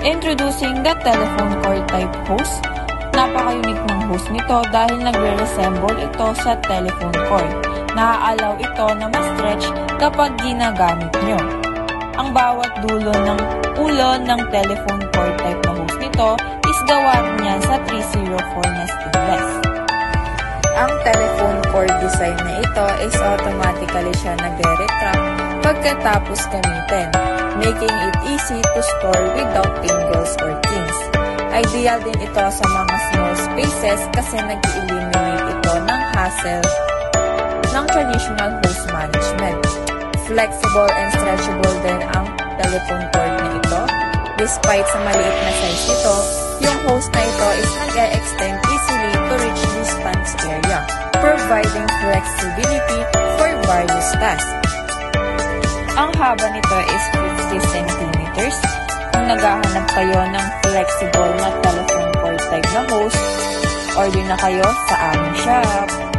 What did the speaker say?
Introducing the telephone cord type host. Napaka-unique ng host nito dahil nagre-resemble ito sa telephone cord. Naaalaw ito na ma-stretch kapag ginagamit nyo. Ang bawat dulo ng ulo ng telephone cord type na host nito is gawa niya sa 304 na stainless. Ang telephone cord design na ito is automatically siya nagre-retract pagkatapos gamitin, making it easy to store without tangles or kinks. Ideal din ito sa mga small spaces kasi nag-eliminate ito ng hassle ng traditional host management. Flexible and stretchable din ang telephone cord na ito. Despite sa maliit na size nito, yung host na ito is nag-e-extend easily to reach distance area, providing flexibility for various tasks. Ang haba nito is 50 cm. Kung naghahanap kayo ng flexible na telephone cord type na host, order na kayo sa aming shop.